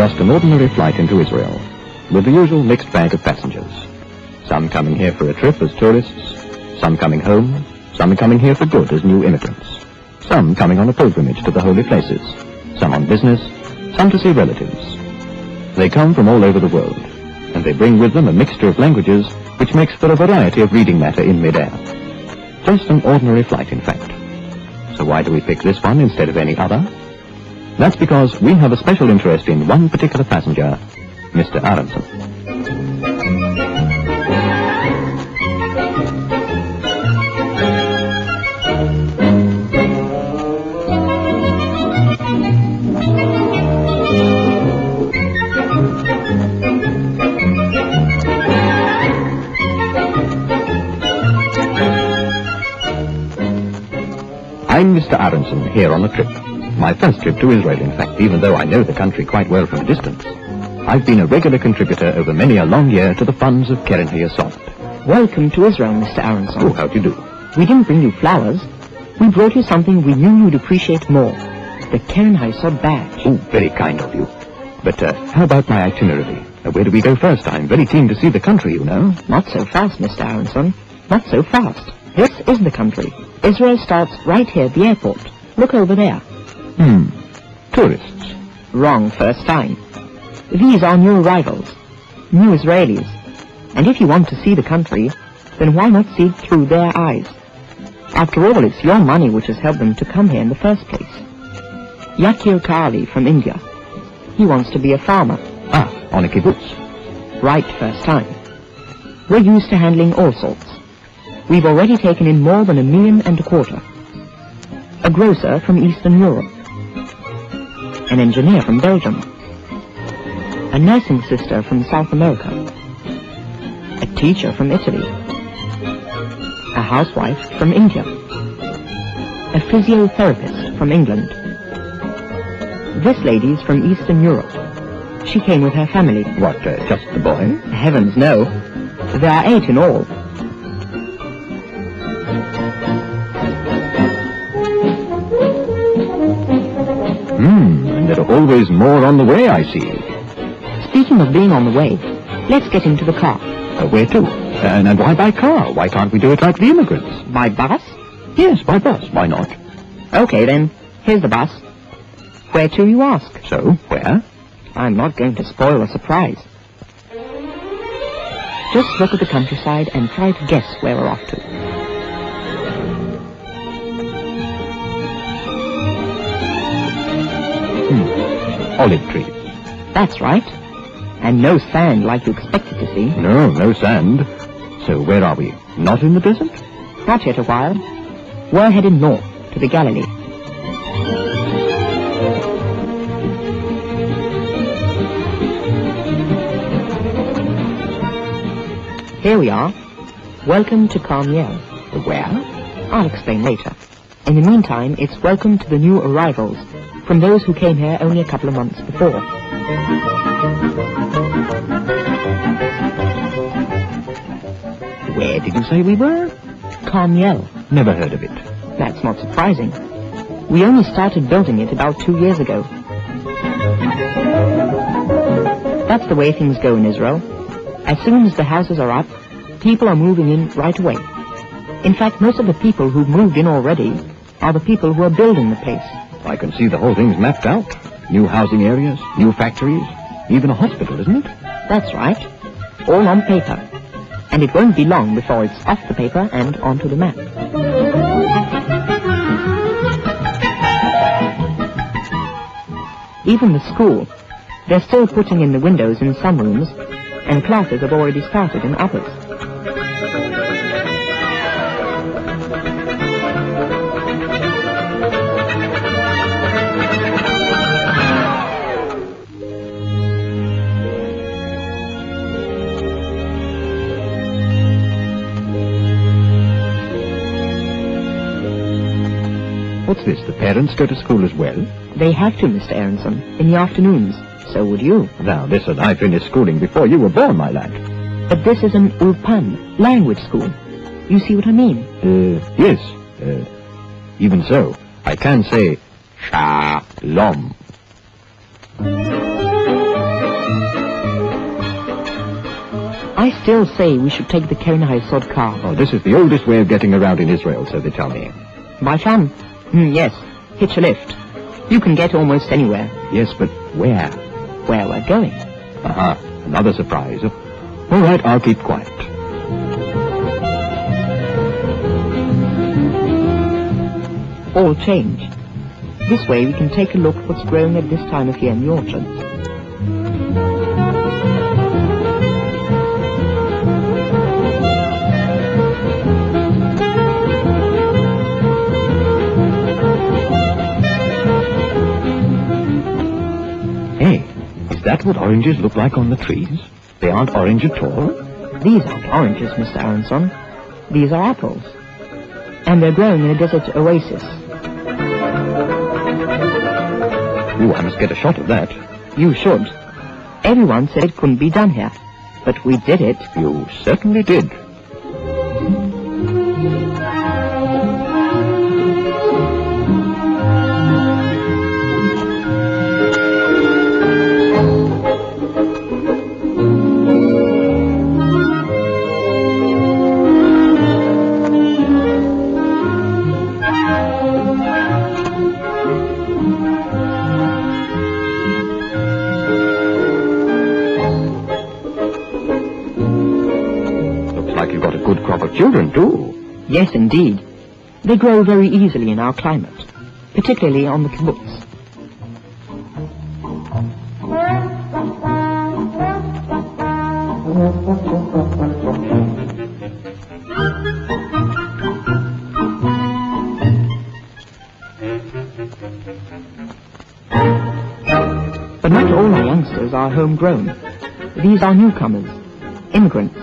just an ordinary flight into Israel, with the usual mixed bag of passengers. Some coming here for a trip as tourists, some coming home, some coming here for good as new immigrants, some coming on a pilgrimage to the holy places, some on business, some to see relatives. They come from all over the world, and they bring with them a mixture of languages which makes for a variety of reading matter in mid-air. Just an ordinary flight, in fact. So why do we pick this one instead of any other? That's because we have a special interest in one particular passenger, Mr. Aronson. I'm Mr. Aronson, here on a trip. My first trip to Israel, in fact, even though I know the country quite well from a distance. I've been a regular contributor over many a long year to the funds of Keren Hiesod. Welcome to Israel, Mr. Aronson. Oh, how do you do? We didn't bring you flowers. We brought you something we knew you'd appreciate more. The Keren Hiesod badge. Oh, very kind of you. But how about my itinerary? Where do we go first? I'm very keen to see the country, you know. Not so fast, Mr. Aronson. Not so fast. This is the country. Israel starts right here at the airport. Look over there. Tourists. Wrong first time. These are new arrivals. New Israelis. And if you want to see the country, then why not see it through their eyes? After all, it's your money which has helped them to come here in the first place. Yakir Kali from India. He wants to be a farmer. Ah, on a kibbutz. Right first time. We're used to handling all sorts. We've already taken in more than 1.25 million. A grocer from Eastern Europe. An engineer from Belgium. A nursing sister from South America. A teacher from Italy. A housewife from India. A physiotherapist from England. This lady's from Eastern Europe. She came with her family. What, just the boy? Heavens, no. There are 8 in all. And there are always more on the way, I see. Speaking of being on the way, let's get into the car. Where to? And why by car? Why can't we do it like the immigrants? By bus? Yes, by bus. Why not? Okay, then. Here's the bus. Where to, you ask? So, where? I'm not going to spoil the surprise. Just look at the countryside and try to guess where we're off to. Olive trees. That's right. And no sand like you expected to see. No, no sand. So where are we? Not in the desert? Not yet a while. We're heading north to the Galilee. Here we are. Welcome to Carmiel. Where? I'll explain later. In the meantime, it's welcome to the new arrivals, from those who came here only a couple of months before. Where did you say we were? Carmiel. Never heard of it. That's not surprising. We only started building it about 2 years ago. That's the way things go in Israel. As soon as the houses are up, people are moving in right away. In fact, most of the people who've moved in already are the people who are building the place. I can see the whole thing's mapped out. New housing areas, new factories, even a hospital, isn't it? That's right. All on paper. And it won't be long before it's off the paper and onto the map. Even the school. They're still putting in the windows in some rooms, and classes have already started in others. What's this? The parents go to school as well? They have to, Mr. Aronson, in the afternoons. So would you. Now, listen, I finished schooling before you were born, my lad. But this is an ulpan, language school. You see what I mean? Yes. Even so, I can say shalom. I still say we should take the Keren Hiesod car. Oh, this is the oldest way of getting around in Israel, so they tell me. By tram? Yes. Hitch a lift. You can get almost anywhere. Yes, but where? Where we're going. Aha, another surprise. All right, I'll keep quiet. All change. This way we can take a look at what's growing at this time of year in the orchards. Hey, is that what oranges look like on the trees? They aren't orange at all? These aren't oranges, Mr. Aronson. These are apples. And they're growing in a desert oasis. Ooh, I must get a shot of that. You should. Everyone said it couldn't be done here. But we did it. You certainly did. Children, too. Yes, indeed. They grow very easily in our climate, particularly on the kibbutz. But not all our youngsters are homegrown. These are newcomers, immigrants,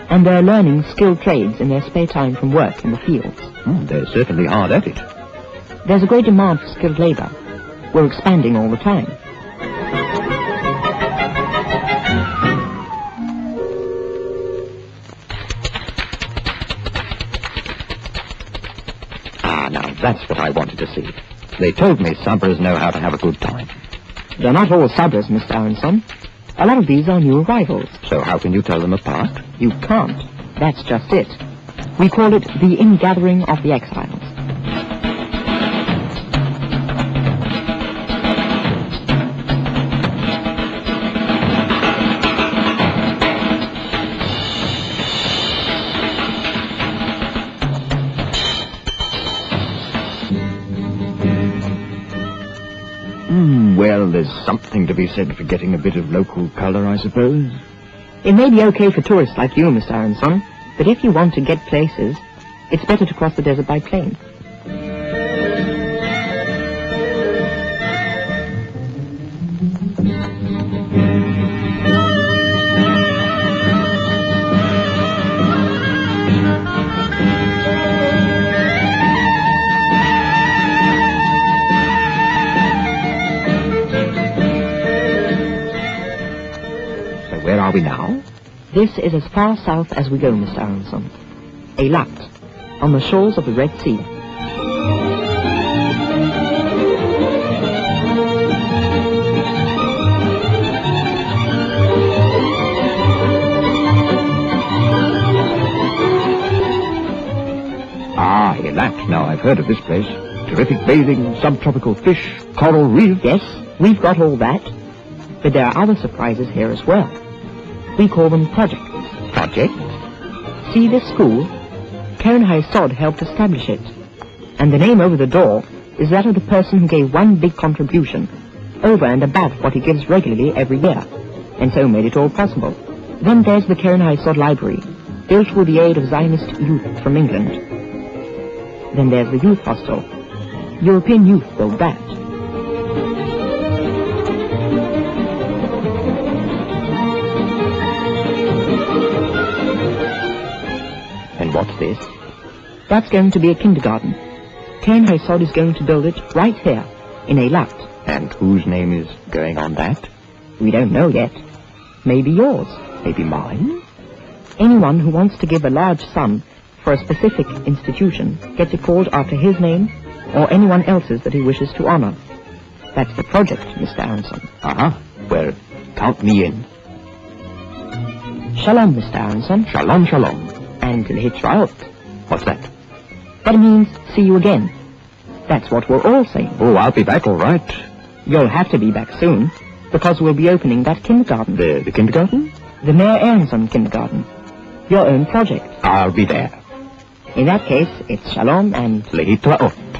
and they're learning skilled trades in their spare time from work in the fields. They're certainly hard at it. There's a great demand for skilled labor. We're expanding all the time. Ah, now that's what I wanted to see. They told me Sabras know how to have a good time. They're not all Sabras, Mr. Aronson. A lot of these are new arrivals. So how can you tell them apart? You can't. That's just it. We call it the ingathering of the exiles. Well, there's something to be said for getting a bit of local colour, I suppose. It may be okay for tourists like you, Mr. Aronson, but if you want to get places, it's better to cross the desert by plane. Where are we now? This is as far south as we go, Mr. Aronson. Eilat, on the shores of the Red Sea. Ah, Eilat. Now, I've heard of this place. Terrific bathing, subtropical fish, coral reef. Yes, we've got all that. But there are other surprises here as well. We call them projects. Project? See this school? Keren Hiesod helped establish it. And the name over the door is that of the person who gave one big contribution, over and above what he gives regularly every year, and so made it all possible. Then there's the Keren Hiesod Library, built with the aid of Zionist youth from England. Then there's the youth hostel. European youth built that. What's this? That's going to be a kindergarten. Keren Hiesod is going to build it right here, in Eilat. And whose name is going on that? We don't know yet. Maybe yours. Maybe mine? Anyone who wants to give a large sum for a specific institution gets it called after his name or anyone else's that he wishes to honor. That's the project, Mr. Aronson. Uh-huh. Well, count me in. Shalom, Mr. Aronson. Shalom, shalom. And lehitraot. What's that? That means see you again. That's what we're all saying. Oh, I'll be back all right. You'll have to be back soon, because we'll be opening that kindergarten. The kindergarten? The Mayor Aronson kindergarten. Your own project. I'll be there. In that case, it's shalom and Lehitraot.